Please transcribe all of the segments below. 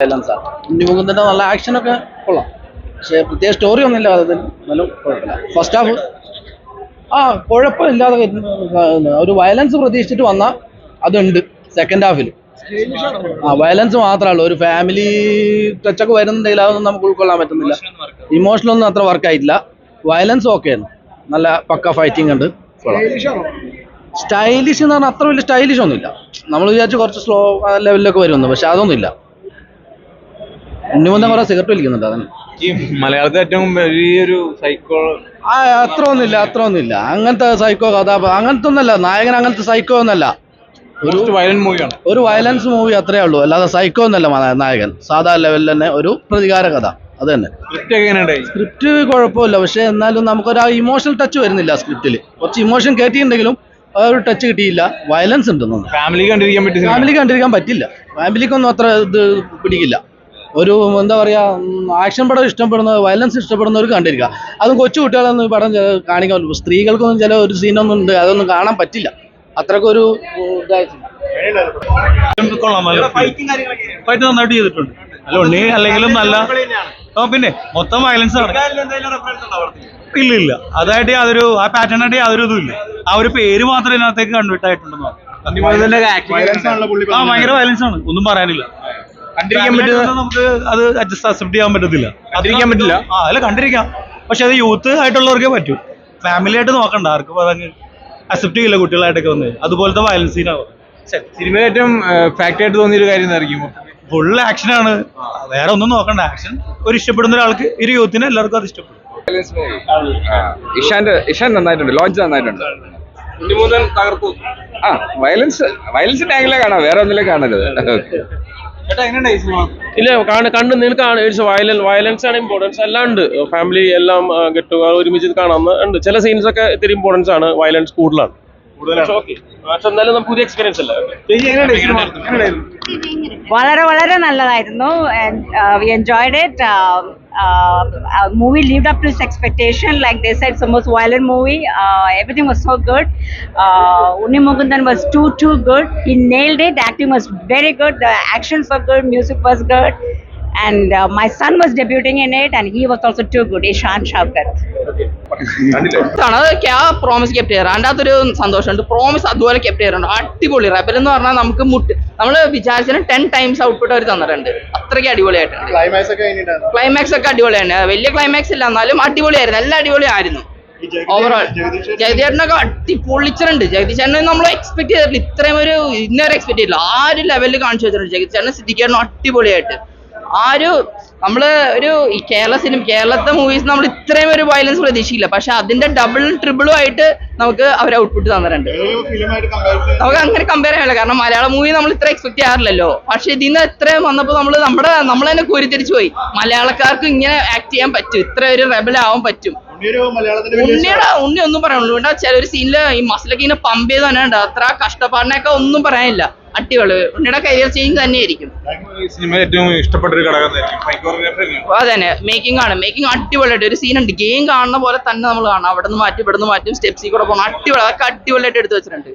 വയലൻസാണ്. ഉണ്ണിമുകുന്ദൻ്റെ നല്ല ആക്ഷനൊക്കെ കൊള്ളാം, പക്ഷേ പ്രത്യേക സ്റ്റോറി ഒന്നും ഇല്ല. അതിൽ എന്നാലും കുഴപ്പമില്ല. ഫസ്റ്റ് ഹാഫ് കുഴപ്പമില്ലാതെ ഒരു വയലൻസ് പ്രതീക്ഷിച്ചിട്ട് വന്നാൽ അതുണ്ട്. സെക്കൻഡ് ഹാഫിൽ വയലൻസ് മാത്രമേ ഉള്ളൂ. ഒരു ഫാമിലി ടച്ചൊക്കെ വരുന്നുണ്ടെങ്കിൽ അതൊന്നും നമുക്ക് ഉൾക്കൊള്ളാൻ പറ്റുന്നില്ല. ഇമോഷണലൊന്നും അത്ര വർക്കായിട്ടില്ല. വയലൻസ് ഓക്കെയാണ്, നല്ല പക്ക ഫൈറ്റിംഗ് ഉണ്ട്. സ്റ്റൈലിഷ് എന്ന് പറഞ്ഞാൽ അത്ര വലിയ സ്റ്റൈലിഷ് ഒന്നുമില്ല. നമ്മൾ വിചാരിച്ച് കുറച്ച് സ്ലോ ലെവലിലൊക്കെ വരുമെന്ന്, പക്ഷെ അതൊന്നുമില്ല. ഉണ്ണിമുന്തൻ കുറെ സിഗരറ്റ് വലിക്കുന്നുണ്ട്. അതന്നെ ഈ മലയാളത്തിൽ ഏറ്റവും വലിയൊരു സൈക്കോ അത്ര ഒന്നുമില്ല. അങ്ങനത്തെ സൈക്കോ കഥ അങ്ങനത്തെ ഒന്നല്ല. നായകൻ അങ്ങനത്തെ സൈക്കോ ഒന്നല്ല. ഒരു വയലൻസ് മൂവി അത്രേ ഉള്ളൂ, അല്ലാതെ സൈക്കോ ഒന്നല്ല നായകൻ. സാധാ ലെവലിൽ തന്നെ ഒരു പ്രതികാര കഥ, അത് തന്നെ. സ്ക്രിപ്റ്റ് കുഴപ്പമില്ല, പക്ഷെ എന്നാലും നമുക്കൊരു ഇമോഷണൽ ടച്ച് വരുന്നില്ല സ്ക്രിപ്റ്റിൽ. കുറച്ച് ഇമോഷൻ കയറ്റിയിട്ടുണ്ടെങ്കിലും ആ ഒരു ടച്ച് കിട്ടിയില്ല. വയലൻസ് ഉണ്ടെന്ന് ഫാമിലി കണ്ടിരിക്കാൻ പറ്റില്ല. ഫാമിലിക്കൊന്നും അത്ര ഇത് പിടിക്കില്ല. ഒരു എന്താ പറയുക, ആക്ഷൻ പടം ഇഷ്ടപ്പെടുന്ന, വയലൻസ് ഇഷ്ടപ്പെടുന്നവർക്ക് കണ്ടിരിക്കുക. അതും കൊച്ചു കുട്ടികളൊന്നും ഈ പടം കാണിക്കാൻ പറ്റില്ല. സ്ത്രീകൾക്കൊന്നും ചില ഒരു സീനൊന്നും ഉണ്ട്, അതൊന്നും കാണാൻ പറ്റില്ല. അത്രക്കൊരു ഫൈറ്റ് നന്നായിട്ട് ചെയ്തിട്ടുണ്ട്. അല്ല ഉണ്ണി അല്ലെങ്കിലും നല്ല പിന്നെ മൊത്തം വയലൻസ് ആണ്. ഇല്ല അതായിട്ട് യാതൊരു ആ പാറ്റേണായിട്ട് യാതൊരു ഇതും ഇല്ല. ആ ഒരു പേര് മാത്രമേ ഇതിനകത്തേക്ക് കൺവേർട്ട് ആയിട്ടുണ്ടെന്ന്. ഭയങ്കര വയലൻസ് ആണ്, ഒന്നും പറയാനില്ല. കണ്ടിരിക്കാൻ പറ്റുന്ന നമുക്ക് അത് അക്സെപ്റ്റ് ചെയ്യാൻ പറ്റത്തില്ല. അല്ല കണ്ടിരിക്കാം, പക്ഷെ അത് യൂത്ത് ആയിട്ടുള്ളവർക്കേ പറ്റൂ. ഫാമിലി ആയിട്ട് നോക്കണ്ട, ആർക്കും അതങ്ങ് അക്സെപ്റ്റ് ചെയ്യില്ല. കുട്ടികളായിട്ടൊക്കെ വന്ന് അതുപോലത്തെ വയലൻസ് സീനാവും. സിനിമയിൽ ഏറ്റവും ഫാക്റ്റ് ആയിട്ട് തോന്നിയൊരു കാര്യം എന്തായിരിക്കും? ഫുൾ ആക്ഷനാണ്, വേറെ ഒന്നും നോക്കണ്ട. ആക്ഷൻ ഒരു ഇഷ്ടപ്പെടുന്ന ഒരാൾക്ക്, ഒരു യൂത്തിന് എല്ലാവർക്കും അത് ഇഷ്ടപ്പെടും. ഇഷാൻ നന്നായിട്ടുണ്ട്, ലോഞ്ച് നന്നായിട്ടുണ്ട്. വയലൻസ് ടാങ്കിലെ കാണാം, വേറെ ഒന്നിലെ കാണരുത്. ഇല്ല കണ്ട് നിങ്ങൾക്ക് വയലൻസ് ആണ് ഇമ്പോർട്ടൻസ്. എല്ലാം ഉണ്ട്, ഫാമിലി എല്ലാം ഗെറ്റ് ഒരുമിച്ച് കാണാൻ ഉണ്ട്. ചില സീൻസ് ഒക്കെ ഇത്തിരി ഇമ്പോർട്ടൻസ് ആണ്, വയലൻസ് കൂടുതലാണ്. എന്നാലും നമുക്ക് പുതിയ എക്സ്പീരിയൻസ് അല്ല. വളരെ വളരെ നല്ലതായിരുന്നു. We enjoyed it. Movie lived up to its expectation. Like they said, it's the most violent movie. Everything was so good. Unni Mukundan was too good. He nailed it. The acting was very good. The actions were good. Music was good. And my son was debuting in it, and he was also too good. Ishan Shaukat. Promise kept ചെയ്യാറ് അതിൻ്റെ അകത്തൊരു സന്തോഷമുണ്ട്. Promise അതുപോലെ kept ചെയ്യാറുണ്ട്. അടിപൊളി. Rebel എന്ന് പറഞ്ഞാൽ നമുക്ക് നമ്മൾ വിചാരിച്ചതിന് 10 times ഔട്ട്പുട്ട് അവർ തന്നിട്ടുണ്ട്. അത്രയ്ക്ക് അടിപൊളിയായിട്ടുണ്ട്. ക്ലൈമാക്സ് ഒക്കെ അടിപൊളിയാണ്. വലിയ ക്ലൈമാക്സ് ഇല്ല, എന്നാലും അടിപൊളിയായിരുന്നു. എല്ലാം അടിപൊളിയായിരുന്നു. ഓവറോൾ ജഗതിചേട്ടനൊക്കെ അടിപൊളിച്ചിട്ടുണ്ട്. ജഗതിചേട്ടനെ നമ്മൾ എക്സ്പെക്ട് ചെയ്തിട്ടില്ല, ഇത്രയും ഒരു ഇന്നേറെ എക്സ്പെക്ട് ചെയ്തില്ല. ആ ഒരു ലെവലിൽ കാണിച്ചു വെച്ചിട്ടുണ്ട് ജഗതിചേട്ടനെ. സിദ്ദിഖേട്ടനും അടിപൊളിയായിട്ട്. നമ്മള് ഒരു കേരളത്തെ മൂവീസ് നമ്മൾ ഇത്രയും ഒരു വയലൻസ് പ്രതീക്ഷിക്കില്ല, പക്ഷെ അതിന്റെ ഡബിളും ട്രിപ്പിളും ആയിട്ട് നമുക്ക് അവർ ഔട്ട്പുട്ട് തന്നിട്ടുണ്ട്. നമുക്ക് അങ്ങനെ കമ്പയർ ചെയ്യാനില്ല, കാരണം മലയാളം മൂവി നമ്മൾ ഇത്ര എക്സ്പെക്ട് ചെയ്യാറില്ലല്ലോ. പക്ഷെ ഇതിന്ന് ഇത്രയും വന്നപ്പോൾ നമ്മൾ തന്നെ കോരിത്തിരിച്ചു പോയി. മലയാളക്കാർക്ക് ഇങ്ങനെ ആക്ട് ചെയ്യാൻ പറ്റും, ഇത്ര ഒരു റെബൽ ആവാൻ പറ്റും. ഉണ്ണി ഒന്നും പറയാനുള്ളൂ. ചില ഒരു സീനില് ഈ മസിലൊക്കെ ഇങ്ങനെ പമ്പ് ചെയ്ത് തന്നെ ഉണ്ട്. അത്ര കഷ്ടപ്പാടിനൊക്കെ ഒന്നും പറയാനില്ല. അടിപൊളി. ഉണ്ണിയുടെ കരിയർ ചേഞ്ച് തന്നെയായിരിക്കും. അതന്നെ മേക്കിംഗ് ആണ്. മേക്കിംഗ് അടിപൊളിയായിട്ട് ഒരു സീൻ ഉണ്ട്, ഗെയിം കാണുന്ന പോലെ തന്നെ നമ്മൾ കാണാം. അവിടെ നിന്ന് മാറ്റും, സ്റ്റെപ്സിൽ കൂടെ പോകണം. അടിപൊളി, അതൊക്കെ അടിപൊളിയായിട്ട് എടുത്തു വെച്ചിട്ടുണ്ട്.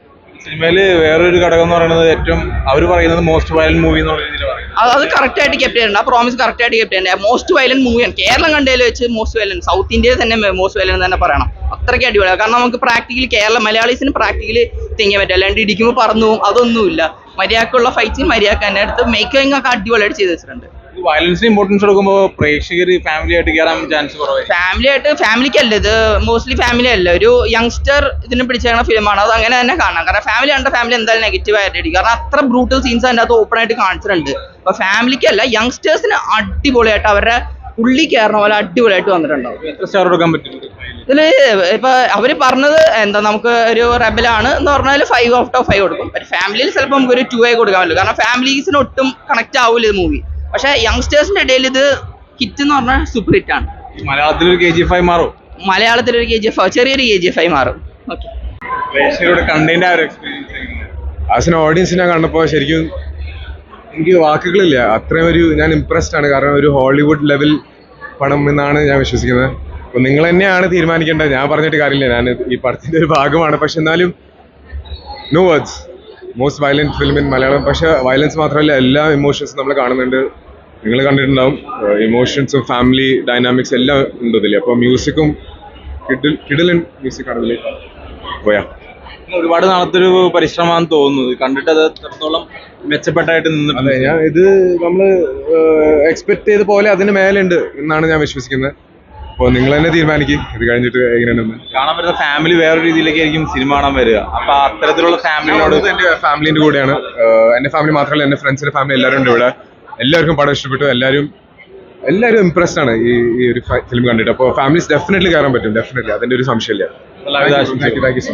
സിനിമയില് വേറൊരു ഘടകം എന്ന് പറയുന്നത് ഏറ്റവും അവർ പറയുന്നത് മോസ്റ്റ് വയലന്റ് മൂവി എന്ന് പറയുന്നത് അത് കറക്റ്റ് ആയിട്ട് കെപ്റ്റ് ചെയ്യണ്ട. ആ പ്രോമിസ് കറക്റ്റ് ആയിട്ട് കെപ്റ്റ് ചെയ്യണ്ട. മോസ്റ്റ് വയലന്റ് മൂവിയാണ് കേരളം കണ്ടതിൽ വെച്ച് മോസ്റ്റ് വയലന്റ്. സൗത്ത് ഇന്ത്യയിൽ തന്നെ മോസ്റ്റ് വയലന്റ് തന്നെ പറയണം. അത്രയ്ക്ക് അടിപൊളിയാണ്. കാരണം നമുക്ക് പ്രാക്ടിക്കലി മലയാളീസിന് പ്രാക്ടിക്കലി തിങ്ങാൻ പറ്റും. അല്ലാണ്ട് ഇടിക്കുമ്പോൾ പറന്നു പോകും, അതൊന്നുമില്ല. മര്യാദക്കുള്ള ഫൈറ്റിങ് മര്യാദ തന്നെ എടുത്ത് മേക്കിംഗ് ഒക്കെ അടിപൊളിയായിട്ട് ചെയ്ത് വെച്ചിട്ടുണ്ട്. വയലൻസിന് ഇമ്പോർട്ടൻസ് കൊടുക്കുമ്പോൾ പ്രേക്ഷകർ ഫാമിലി ആയിട്ട് കയറാൻ ചാൻസ് കുറവായി. ഫാമിലിക്കല്ല ഇത്, മോസ്റ്റ്ലി ഫാമിലി അല്ല, ഒരു യങ്സ്റ്റർ ഇതിനെ പിടിച്ചേക്കണ ഫിലിമാണ്. അത് അങ്ങനെ തന്നെ കാണാം. കാരണം ഫാമിലി എന്തായാലും നെഗറ്റീവ് ആയിട്ട് അടിക്കും. കാരണം അത്ര ബ്രൂട്ടൽ സീൻസ് അതിൻ്റെ അകത്ത് ഓപ്പൺ ആയിട്ട് കാണിച്ചിട്ടുണ്ട്. അപ്പൊ ഫാമിലിക്കല്ല, യങ്സ്റ്റേഴ്സിന് അടിപൊളിയായിട്ട് അവരുടെ ഉള്ളി കയറണ പോലെ അടിപൊളിയായിട്ട് വന്നിട്ടുണ്ടാവും. എത്ര സ്റ്റാർ കൊടുക്കാൻ പറ്റും ഇതില്? ഇപ്പൊ അവര് പറഞ്ഞത് എന്താ, നമുക്ക് ഒരു റെബലാണ് എന്ന് പറഞ്ഞാൽ 5 out of 5 കൊടുക്കും. ഫാമിലിയിൽ ചിലപ്പോൾ നമുക്ക് ഒരു 2 കൊടുക്കാൻ പറ്റും. കാരണം ഫാമിലീസിന് ഒട്ടും കണക്ട് ആവില്ല ഇത് മൂവി. പക്ഷെ യങ്സ്റ്റേഴ്സിന്റെ ഇടയിൽ ഇത് ഹിറ്റ് എന്ന് പറഞ്ഞാൽ സൂപ്പർ ഹിറ്റ് ആണ്. മലയാളത്തിലൊരു KGF മാറും. മലയാളത്തിലൊരു KGF, ചെറിയൊരു KGF മാറും. ഓക്കെ. ആസ് എൻ ഓഡിയൻസിനെ കണ്ടപ്പോൾ ശരിക്കും എനിക്ക് വാക്കുകളില്ല. അത്രയും ഞാൻ ഇംപ്രസ്ഡ് ആണ്. കാരണം ഒരു ഹോളിവുഡ് ലെവൽ പടം എന്നാണ് ഞാൻ വിശ്വസിക്കുന്നത്. അപ്പോൾ നിങ്ങൾ തന്നെയാണ് തീരുമാനിക്കേണ്ടത്. ഞാൻ പറഞ്ഞിട്ട് കാര്യമില്ല, ഞാൻ ഈ പടത്തിൻ്റെ ഒരു ഭാഗമാണ്. പക്ഷെ എന്നാലും no words. Most violent film in Malayalam. പക്ഷെ വയലൻസ് മാത്രമല്ല, എല്ലാ ഇമോഷൻസും നമ്മൾ കാണുന്നുണ്ട്. നിങ്ങൾ കണ്ടിട്ടുണ്ടാവും. ഇമോഷൻസും ഫാമിലി ഡൈനാമിക്സ് എല്ലാം ഉണ്ട് ഇതിൽ. അപ്പോൾ മ്യൂസിക്കും കിടിലൻ മ്യൂസിക് ആണ് ഇതിൽ. പോയാ ഒരുപാട് നാളത്തെ ഒരു പരിശ്രമമാണെന്ന് തോന്നുന്നത്. കണ്ടിട്ട് അത് എത്രത്തോളം മെച്ചപ്പെട്ടായിട്ട് നിന്നിട്ടുണ്ട്. അതെ, ഞാൻ ഇത് നമ്മൾ എക്സ്പെക്ട് ചെയ്ത പോലെ അതിന് മേലുണ്ട് എന്നാണ് ഞാൻ വിശ്വസിക്കുന്നത്. അപ്പോൾ നിങ്ങൾ തന്നെ തീരുമാനിക്കും ഇത് കഴിഞ്ഞിട്ട് എങ്ങനെയാണെന്ന്. കാണാൻ പറ്റുന്ന ഫാമിലി വേറെ രീതിയിലേക്ക് ആയിരിക്കും സിനിമ കാണാൻ വരിക. അപ്പൊ അത്തരത്തിലുള്ള ഫാമിലിനോട് എൻ്റെ ഫാമിലിൻ്റെ കൂടെയാണ്. എൻ്റെ ഫാമിലി മാത്രമല്ല, എൻ്റെ ഫ്രണ്ട്സിൻ്റെ ഫാമിലി എല്ലാവരും ഉണ്ട് ഇവിടെ. എല്ലാവർക്കും പടം ഇഷ്ടപ്പെട്ടു. എല്ലാവരും ഇംപ്രസ്ഡ് ആണ് ഈ ഒരു ഫിലിം കണ്ടിട്ട്. അപ്പോൾ ഫാമിലീസ് ഡെഫിനറ്റ്ലി കയറാൻ പറ്റും. ഡെഫിനറ്റ്ലി അതിൻ്റെ ഒരു സംശയമില്ല. എല്ലാവിധ ആശംസകളും. Thank you so much.